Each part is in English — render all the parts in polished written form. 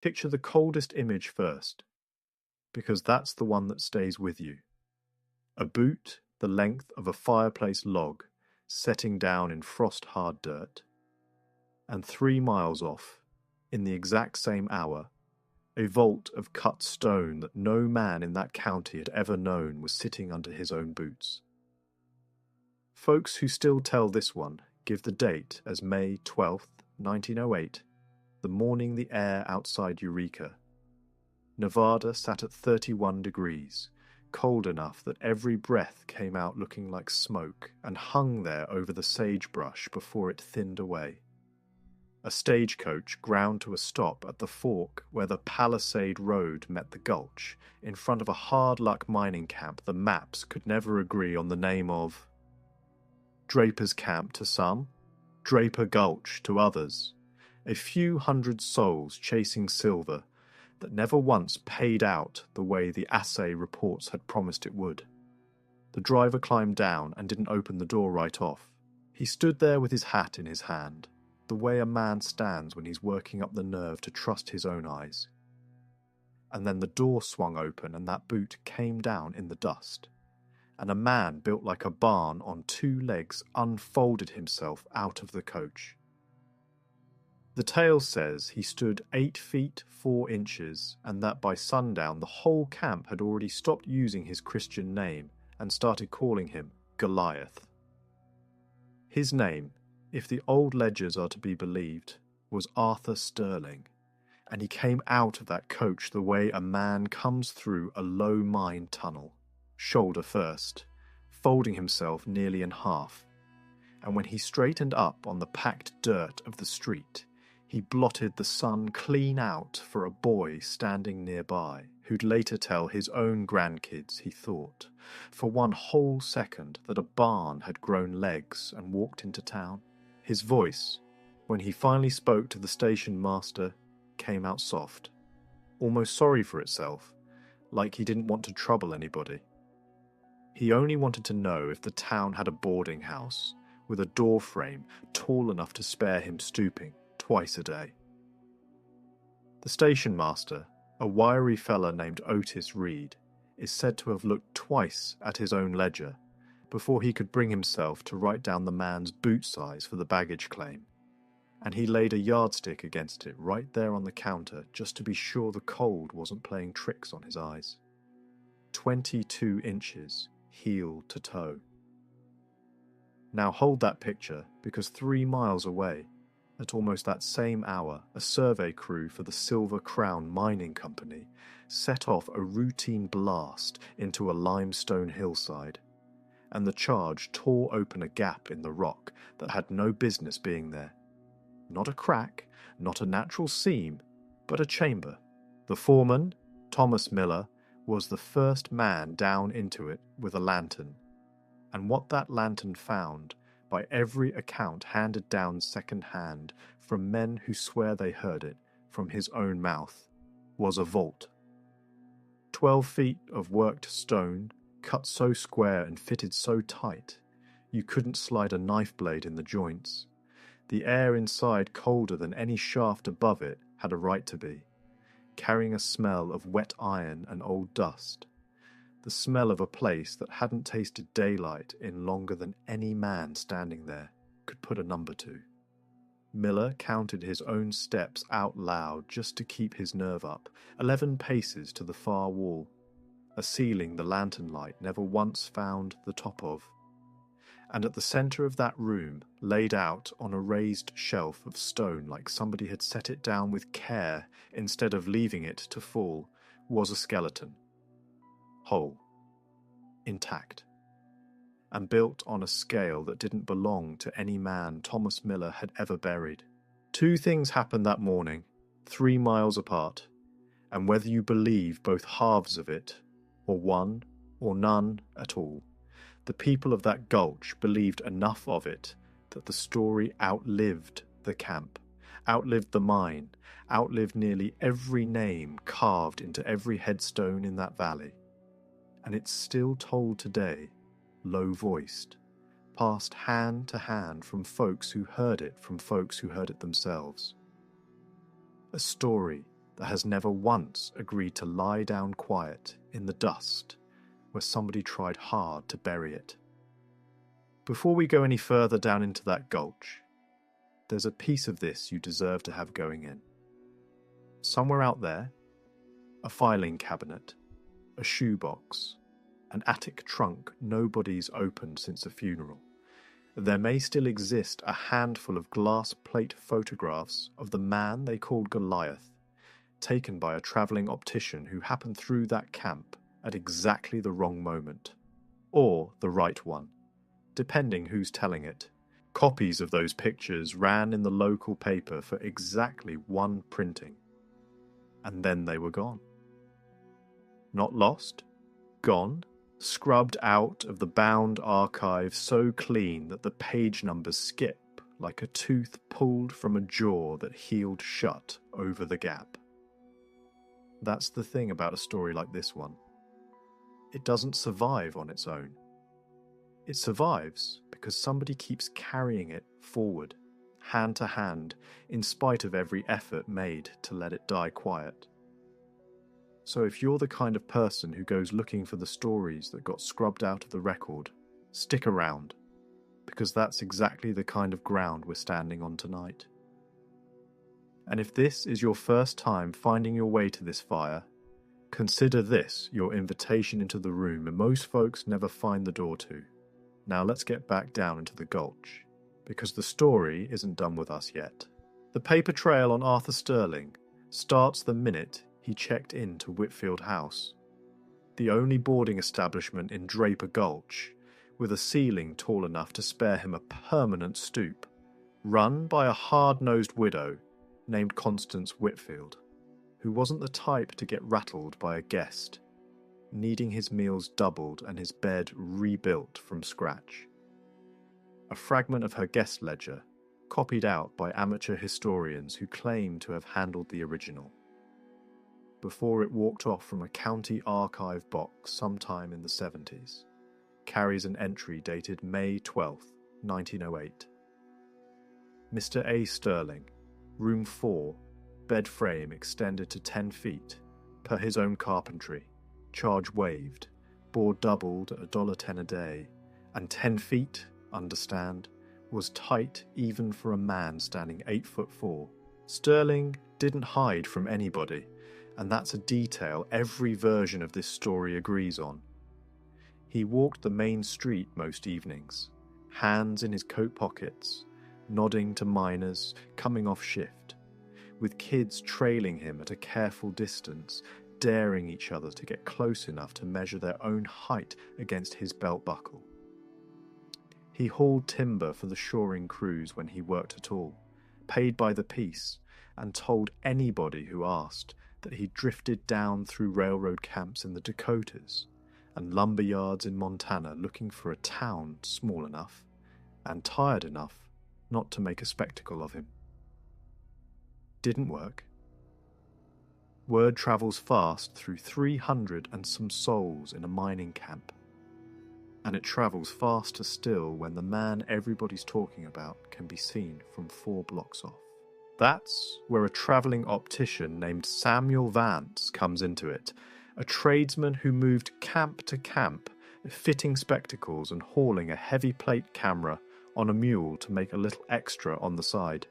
Picture the coldest image first, because that's the one that stays with you. A boot the length of a fireplace log setting down in frost-hard dirt. And 3 miles off, in the exact same hour, a vault of cut stone that no man in that county had ever known was sitting under his own boots. Folks who still tell this one give the date as May 12th, 1908, the morning the air outside Eureka. Nevada sat at 31 degrees, cold enough that every breath came out looking like smoke and hung there over the sagebrush before it thinned away. A stagecoach ground to a stop at the fork where the Palisade Road met the Gulch, in front of a hard-luck mining camp the maps could never agree on the name of. Draper's Camp to some, Draper Gulch to others, a few hundred souls chasing silver that never once paid out the way the assay reports had promised it would. The driver climbed down and didn't open the door right off. He stood there with his hat in his hand, the way a man stands when he's working up the nerve to trust his own eyes. And then the door swung open and that boot came down in the dust, and a man built like a barn on 2 legs unfolded himself out of the coach. The tale says he stood 8 feet 4 inches, and that by sundown the whole camp had already stopped using his Christian name and started calling him Goliath. His name, if the old ledgers are to be believed, was Arthur Sterling, and he came out of that coach the way a man comes through a low mine tunnel, shoulder first, folding himself nearly in half, and when he straightened up on the packed dirt of the street, he blotted the sun clean out for a boy standing nearby, who'd later tell his own grandkids, he thought, for one whole second that a barn had grown legs and walked into town. His voice, when he finally spoke to the station master, came out soft, almost sorry for itself, like he didn't want to trouble anybody. He only wanted to know if the town had a boarding house, with a door frame tall enough to spare him stooping twice a day. The station master, a wiry fella named Otis Reed, is said to have looked twice at his own ledger before he could bring himself to write down the man's boot size for the baggage claim, and he laid a yardstick against it right there on the counter just to be sure the cold wasn't playing tricks on his eyes. 22 inches, heel to toe. Now hold that picture, because 3 miles away, at almost that same hour, a survey crew for the Silver Crown Mining Company set off a routine blast into a limestone hillside, and the charge tore open a gap in the rock that had no business being there. Not a crack, not a natural seam, but a chamber. The foreman, Thomas Miller, was the first man down into it with a lantern, and what that lantern found, by every account handed down second-hand from men who swear they heard it from his own mouth, was a vault. 12 feet of worked stone, cut so square and fitted so tight, you couldn't slide a knife blade in the joints. The air inside colder than any shaft above it had a right to be, carrying a smell of wet iron and old dust, the smell of a place that hadn't tasted daylight in longer than any man standing there could put a number to. Miller counted his own steps out loud just to keep his nerve up, 11 paces to the far wall, a ceiling the lantern light never once found the top of. And at the centre of that room, laid out on a raised shelf of stone like somebody had set it down with care instead of leaving it to fall, was a skeleton. Whole, intact, and built on a scale that didn't belong to any man Thomas Miller had ever buried. 2 things happened that morning, 3 miles apart, and whether you believe both halves of it, or one, or none at all, the people of that gulch believed enough of it that the story outlived the camp, outlived the mine, outlived nearly every name carved into every headstone in that valley. And it's still told today, low-voiced, passed hand to hand from folks who heard it from folks who heard it themselves. A story that has never once agreed to lie down quiet in the dust where somebody tried hard to bury it. Before we go any further down into that gulch, there's a piece of this you deserve to have going in. Somewhere out there, a filing cabinet, a shoebox, an attic trunk nobody's opened since a funeral. There may still exist a handful of glass plate photographs of the man they called Goliath, taken by a travelling optician who happened through that camp at exactly the wrong moment. Or the right one, depending who's telling it. Copies of those pictures ran in the local paper for exactly one printing. And then they were gone. Not lost, gone, scrubbed out of the bound archive so clean that the page numbers skip like a tooth pulled from a jaw that healed shut over the gap. That's the thing about a story like this one. It doesn't survive on its own. It survives because somebody keeps carrying it forward, hand to hand, in spite of every effort made to let it die quiet. So if you're the kind of person who goes looking for the stories that got scrubbed out of the record, stick around, because that's exactly the kind of ground we're standing on tonight. And if this is your first time finding your way to this fire, consider this your invitation into the room most folks never find the door to. Now let's get back down into the gulch, because the story isn't done with us yet. The paper trail on Arthur Sterling starts the minute he checked into Whitfield House, the only boarding establishment in Draper Gulch, with a ceiling tall enough to spare him a permanent stoop, run by a hard-nosed widow named Constance Whitfield, who wasn't the type to get rattled by a guest, needing his meals doubled and his bed rebuilt from scratch. A fragment of her guest ledger, copied out by amateur historians who claim to have handled the original, before it walked off from a county archive box sometime in the 70s, carries an entry dated May 12, 1908. Mr. A. Sterling, room 4, bed frame extended to 10 feet, per his own carpentry, charge waived, board doubled at $1.10 a day, and 10 feet, understand, was tight even for a man standing 8'4". Sterling didn't hide from anybody, and that's a detail every version of this story agrees on. He walked the main street most evenings, hands in his coat pockets, nodding to miners coming off shift, with kids trailing him at a careful distance, daring each other to get close enough to measure their own height against his belt buckle. He hauled timber for the shoring crews when he worked at all, paid by the piece, and told anybody who asked that he drifted down through railroad camps in the Dakotas and lumber yards in Montana looking for a town small enough and tired enough not to make a spectacle of him. Didn't work. Word travels fast through 300 and some souls in a mining camp, and it travels faster still when the man everybody's talking about can be seen from 4 blocks off. That's where a travelling optician named Samuel Vance comes into it, a tradesman who moved camp to camp, fitting spectacles and hauling a heavy plate camera on a mule to make a little extra on the side.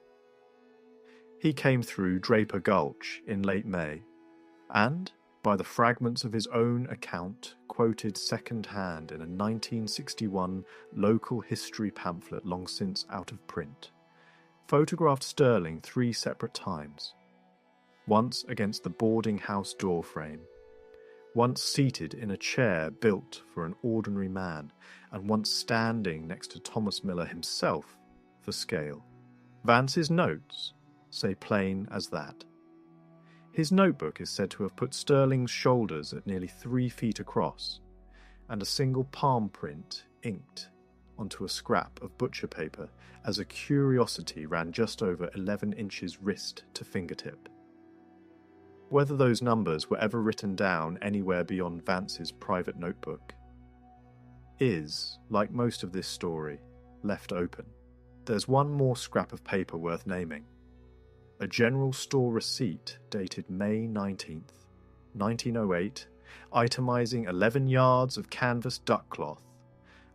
He came through Draper Gulch in late May, and, by the fragments of his own account, quoted second-hand in a 1961 local history pamphlet long since out of print, photographed Sterling 3 separate times, once against the boarding house door frame, once seated in a chair built for an ordinary man, and once standing next to Thomas Miller himself for scale. Vance's notes say plain as that. His notebook is said to have put Sterling's shoulders at nearly 3 feet across, and a single palm print inked onto a scrap of butcher paper as a curiosity ran just over 11 inches wrist to fingertip. Whether those numbers were ever written down anywhere beyond Vance's private notebook is, like most of this story, left open. There's one more scrap of paper worth naming. a general store receipt dated May 19th, 1908, itemizing 11 yards of canvas duck cloth,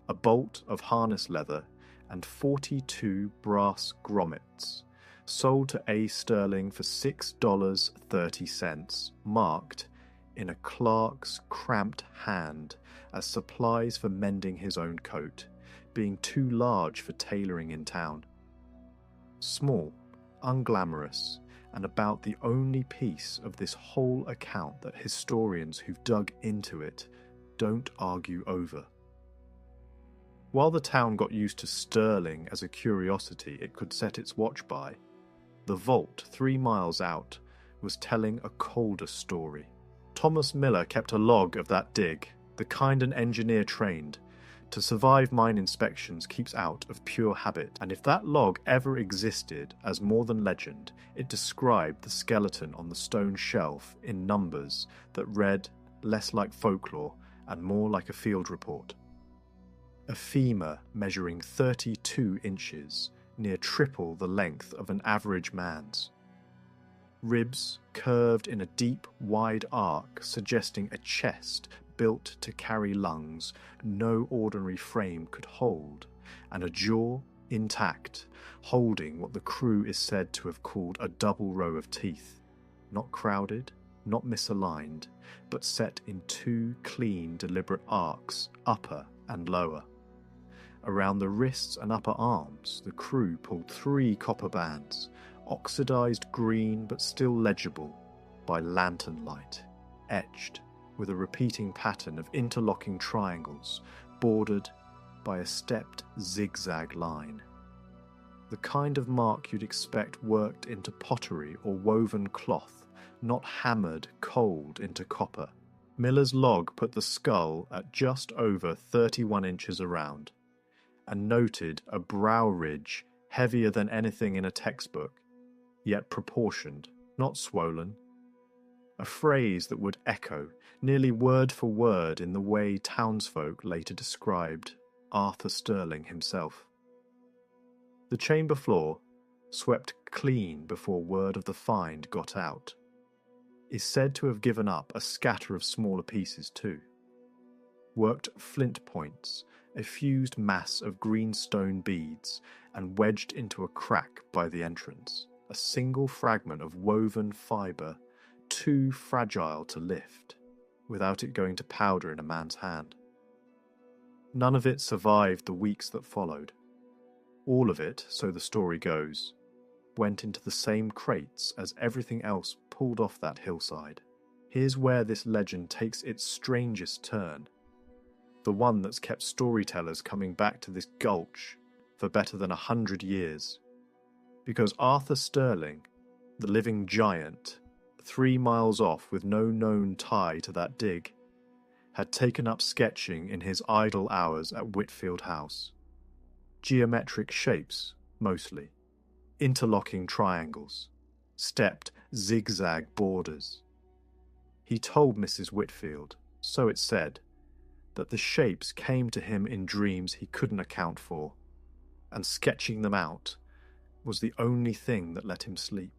a bolt of harness leather, and 42 brass grommets, sold to A. Sterling for $6.30, marked in a clerk's cramped hand as supplies for mending his own coat, being too large for tailoring in town. Small, unglamorous, and about the only piece of this whole account that historians who've dug into it don't argue over. While the town got used to sterling as a curiosity it could set its watch by, the vault 3 miles out was telling a colder story. Thomas Miller kept a log of that dig, the kind an engineer trained to survive mine inspections keeps out of pure habit, and if that log ever existed as more than legend, it described the skeleton on the stone shelf in numbers that read less like folklore and more like a field report. A femur measuring 32 inches, near triple the length of an average man's. Ribs curved in a deep, wide arc suggesting a chest built to carry lungs no ordinary frame could hold, and a jaw intact, holding what the crew is said to have called a double row of teeth, not crowded, not misaligned, but set in 2 clean, deliberate arcs, upper and lower. Around the wrists and upper arms, the crew pulled 3 copper bands, oxidized green but still legible by lantern light, etched with a repeating pattern of interlocking triangles bordered by a stepped zigzag line. The kind of mark you'd expect worked into pottery or woven cloth, not hammered cold into copper. Miller's log put the skull at just over 31 inches around, and noted a brow ridge heavier than anything in a textbook, yet proportioned, not swollen. A phrase that would echo, nearly word for word, in the way townsfolk later described Arthur Sterling himself. The chamber floor, swept clean before word of the find got out, is said to have given up a scatter of smaller pieces too. Worked flint points, a fused mass of green stone beads, and wedged into a crack by the entrance, a single fragment of woven fibre too fragile to lift, without it going to powder in a man's hand. None of it survived the weeks that followed. All of it, so the story goes, went into the same crates as everything else pulled off that hillside. Here's where this legend takes its strangest turn, the one that's kept storytellers coming back to this gulch for better than 100 years. Because Arthur Sterling, the living giant, 3 miles off with no known tie to that dig, had taken up sketching in his idle hours at Whitfield House. Geometric shapes, mostly. Interlocking triangles. Stepped, zigzag borders. He told Mrs. Whitfield, so it said, that the shapes came to him in dreams he couldn't account for, and sketching them out was the only thing that let him sleep.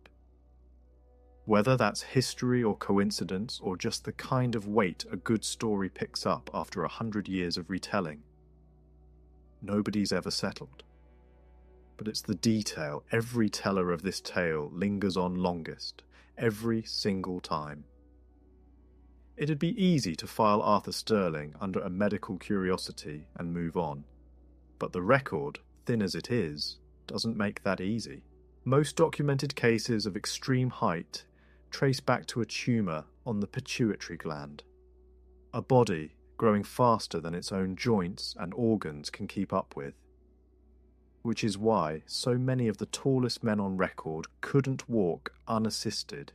Whether that's history or coincidence or just the kind of weight a good story picks up after 100 years of retelling, nobody's ever settled. But it's the detail every teller of this tale lingers on longest, every single time. It'd be easy to file Arthur Sterling under a medical curiosity and move on, but the record, thin as it is, doesn't make that easy. Most documented cases of extreme height trace back to a tumour on the pituitary gland, a body growing faster than its own joints and organs can keep up with, which is why so many of the tallest men on record couldn't walk unassisted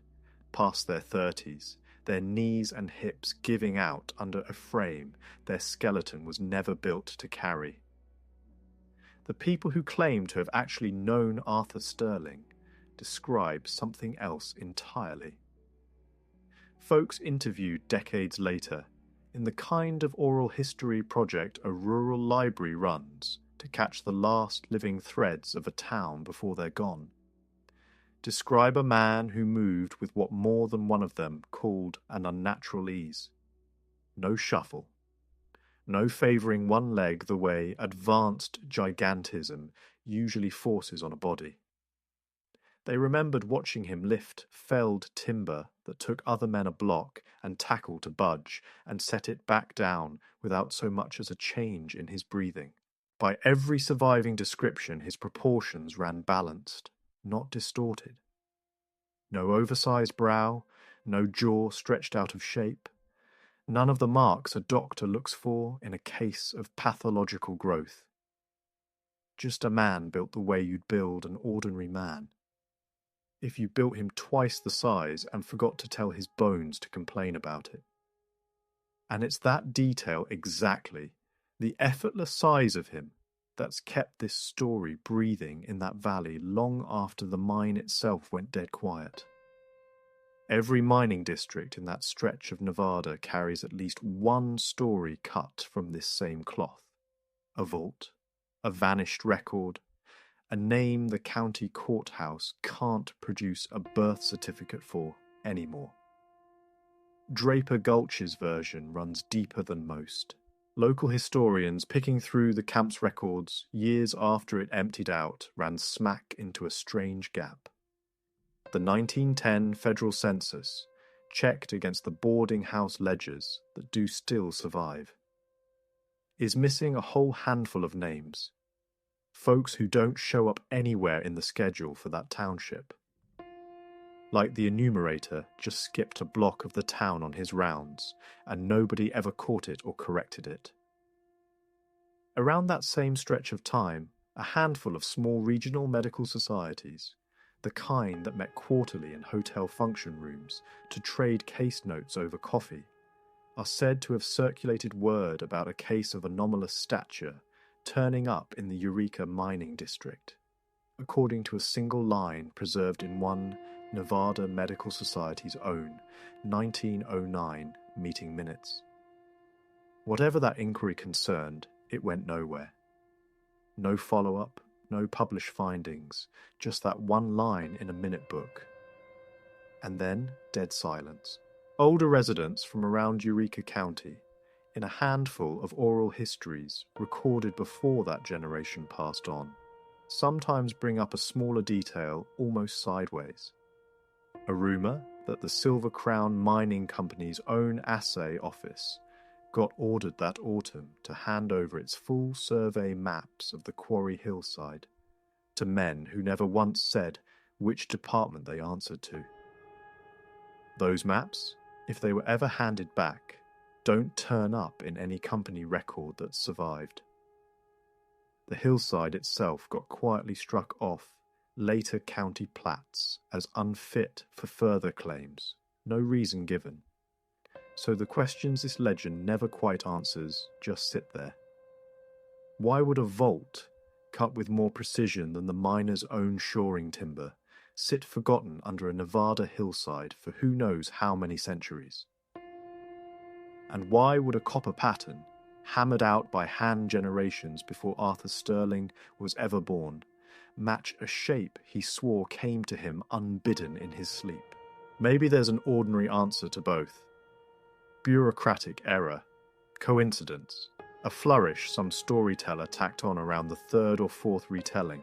past their 30s, their knees and hips giving out under a frame their skeleton was never built to carry. The people who claim to have actually known Arthur Sterling describe something else entirely. Folks interviewed decades later, in the kind of oral history project a rural library runs to catch the last living threads of a town before they're gone, describe a man who moved with what more than one of them called an unnatural ease. No shuffle. No favouring one leg the way advanced gigantism usually forces on a body. They remembered watching him lift felled timber that took other men a block and tackle to budge and set it back down without so much as a change in his breathing. By every surviving description, his proportions ran balanced, not distorted. No oversized brow, no jaw stretched out of shape. None of the marks a doctor looks for in a case of pathological growth. Just a man built the way you'd build an ordinary man. If you built him twice the size and forgot to tell his bones to complain about it. And it's that detail exactly, the effortless size of him, that's kept this story breathing in that valley long after the mine itself went dead quiet. Every mining district in that stretch of Nevada carries at least one story cut from this same cloth. A vault, a vanished record, a name the county courthouse can't produce a birth certificate for anymore. Draper Gulch's version runs deeper than most. Local historians picking through the camp's records years after it emptied out ran smack into a strange gap. The 1910 federal census, checked against the boarding house ledgers that do still survive, is missing a whole handful of names. Folks who don't show up anywhere in the schedule for that township. Like the enumerator just skipped a block of the town on his rounds, and nobody ever caught it or corrected it. Around that same stretch of time, a handful of small regional medical societies, the kind that met quarterly in hotel function rooms to trade case notes over coffee, are said to have circulated word about a case of anomalous stature turning up in the Eureka mining district, according to a single line preserved in one Nevada Medical Society's own 1909 meeting minutes. Whatever that inquiry concerned, it went nowhere. No follow-up, no published findings, just that one line in a minute book. And then dead silence. Older residents from around Eureka County, in a handful of oral histories recorded before that generation passed on, sometimes bring up a smaller detail almost sideways. A rumour that the Silver Crown Mining Company's own assay office got ordered that autumn to hand over its full survey maps of the quarry hillside to men who never once said which department they answered to. Those maps, if they were ever handed back, don't turn up in any company record that survived. The hillside itself got quietly struck off later county plats as unfit for further claims, no reason given. So the questions this legend never quite answers just sit there. Why would a vault, cut with more precision than the miner's own shoring timber, sit forgotten under a Nevada hillside for who knows how many centuries? And why would a copper pattern, hammered out by hand generations before Arthur Sterling was ever born, match a shape he swore came to him unbidden in his sleep? Maybe there's an ordinary answer to both. Bureaucratic error, coincidence, a flourish some storyteller tacked on around the third or fourth retelling,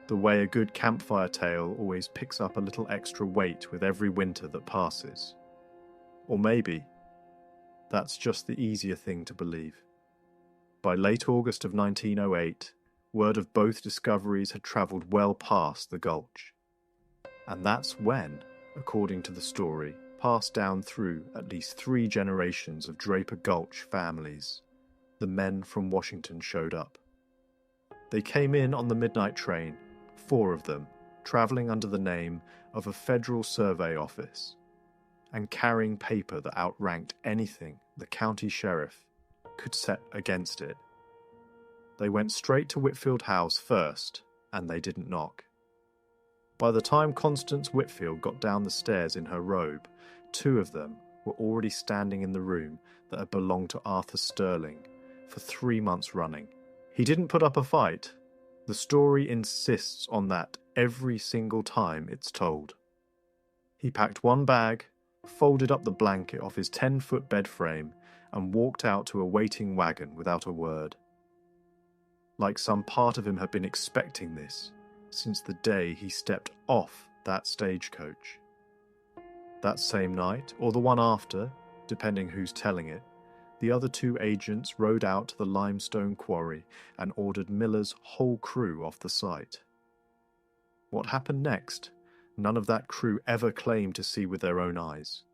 the way a good campfire tale always picks up a little extra weight with every winter that passes. Or maybe that's just the easier thing to believe. By late August of 1908, word of both discoveries had travelled well past the gulch. And that's when, according to the story, passed down through at least 3 generations of Draper Gulch families, the men from Washington showed up. They came in on the midnight train, 4 of them, travelling under the name of a federal survey office, and carrying paper that outranked anything the county sheriff could set against it. They went straight to Whitfield House first, and they didn't knock. By the time Constance Whitfield got down the stairs in her robe, 2 of them were already standing in the room that had belonged to Arthur Sterling for 3 months running. He didn't put up a fight. The story insists on that every single time it's told. He packed one bag, folded up the blanket off his 10-foot bed frame, and walked out to a waiting wagon without a word. Like some part of him had been expecting this since the day he stepped off that stagecoach. That same night, or the one after, depending who's telling it, the other two agents rode out to the limestone quarry and ordered Miller's whole crew off the site. What happened next, none of that crew ever claimed to see with their own eyes.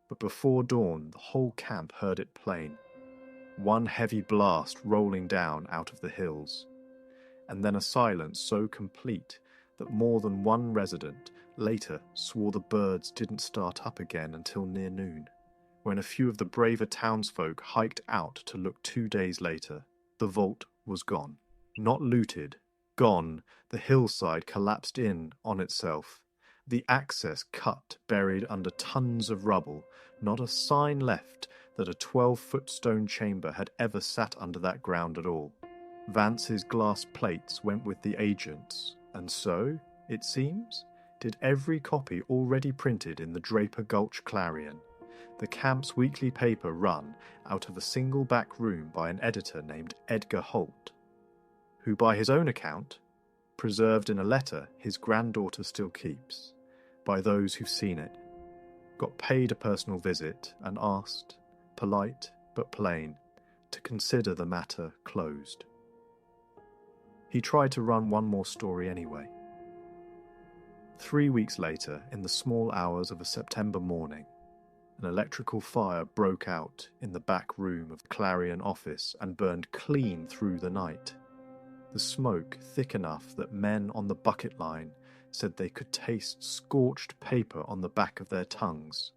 But before dawn, the whole camp heard it plain. One heavy blast rolling down out of the hills, and then a silence so complete that more than one resident later swore the birds didn't start up again until near noon, when a few of the braver townsfolk hiked out to look 2 days later. The vault was gone. Not looted, gone. The hillside collapsed in on itself. The access cut, buried under tons of rubble. Not a sign left that a 12-foot stone chamber had ever sat under that ground at all. Vance's glass plates went with the agents, and so, it seems, did every copy already printed in the Draper Gulch Clarion, the camp's weekly paper run out of a single back room by an editor named Edgar Holt, who by his own account, preserved in a letter his granddaughter still keeps, by those who've seen it, got paid a personal visit and asked, polite but plain, to consider the matter closed. He tried to run one more story anyway. 3 weeks later, in the small hours of a September morning, an electrical fire broke out in the back room of the Clarion office and burned clean through the night. The smoke thick enough that men on the bucket line said they could taste scorched paper on the back of their tongues.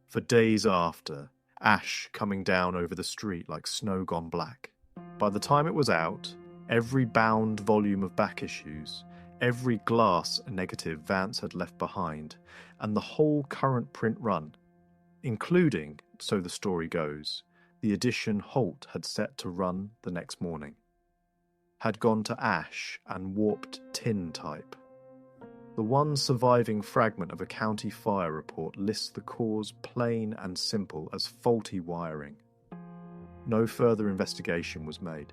For days after, ash coming down over the street like snow gone black. By the time it was out, every bound volume of back issues, every glass negative Vance had left behind, and the whole current print run, including, so the story goes, the edition Holt had set to run the next morning, had gone to ash and warped tin type. The one surviving fragment of a county fire report lists the cause plain and simple as faulty wiring. No further investigation was made.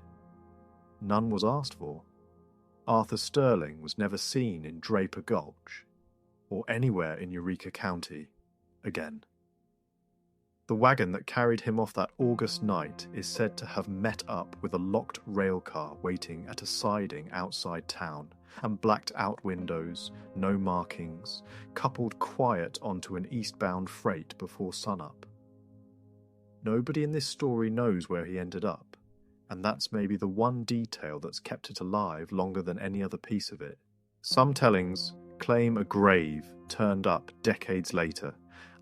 None was asked for. Arthur Sterling was never seen in Draper Gulch, or anywhere in Eureka County, again. The wagon that carried him off that August night is said to have met up with a locked rail car waiting at a siding outside town, and blacked out windows, no markings, coupled quiet onto an eastbound freight before sunup. Nobody in this story knows where he ended up, and that's maybe the one detail that's kept it alive longer than any other piece of it. Some tellings claim a grave turned up decades later,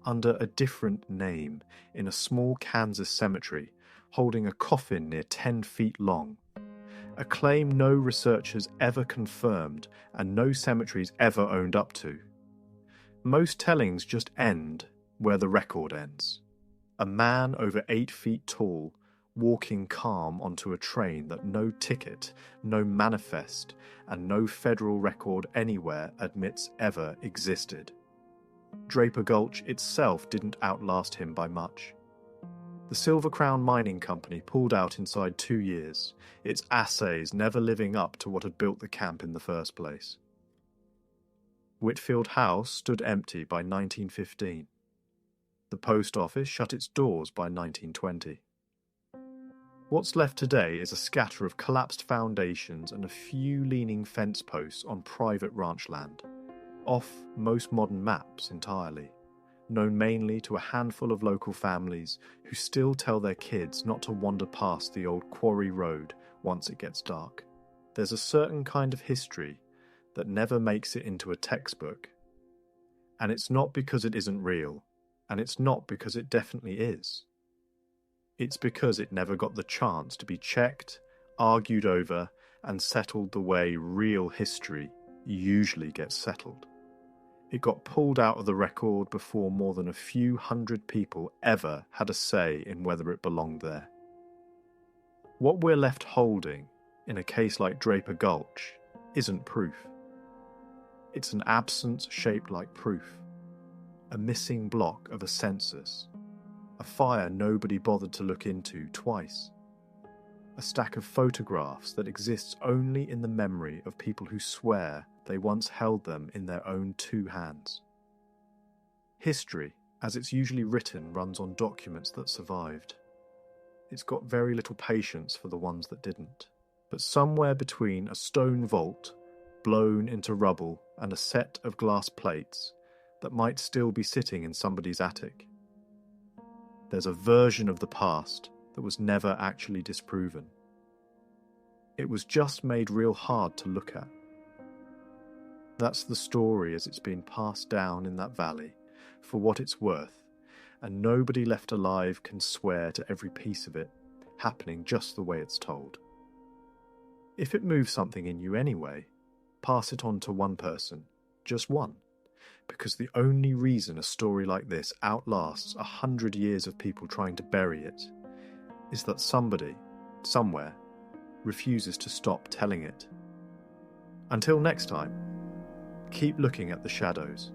under a different name, in a small Kansas cemetery, holding a coffin near 10 feet long. A claim no researchers ever confirmed and no cemeteries ever owned up to. Most tellings just end where the record ends. A man over 8 feet tall, walking calm onto a train that no ticket, no manifest, and no federal record anywhere admits ever existed. Draper Gulch itself didn't outlast him by much. The Silver Crown Mining Company pulled out inside 2 years, its assays never living up to what had built the camp in the first place. Whitfield House stood empty by 1915. The post office shut its doors by 1920. What's left today is a scatter of collapsed foundations and a few leaning fence posts on private ranch land, off most modern maps entirely, known mainly to a handful of local families who still tell their kids not to wander past the old quarry road once it gets dark. There's a certain kind of history that never makes it into a textbook, and it's not because it isn't real, and it's not because it definitely is. It's because it never got the chance to be checked, argued over, and settled the way real history usually gets settled. It got pulled out of the record before more than a few hundred people ever had a say in whether it belonged there. What we're left holding, in a case like Draper Gulch, isn't proof. It's an absence shaped like proof, a missing block of a census, a fire nobody bothered to look into twice, a stack of photographs that exists only in the memory of people who swear they once held them in their own 2 hands. History, as it's usually written, runs on documents that survived. It's got very little patience for the ones that didn't. But somewhere between a stone vault, blown into rubble, and a set of glass plates that might still be sitting in somebody's attic, there's a version of the past that was never actually disproven. It was just made real hard to look at. That's the story as it's been passed down in that valley, for what it's worth, and nobody left alive can swear to every piece of it happening just the way it's told. If it moves something in you anyway, pass it on to one person, just one, because the only reason a story like this outlasts 100 years of people trying to bury it is that somebody, somewhere, refuses to stop telling it. Until next time, keep looking at the shadows.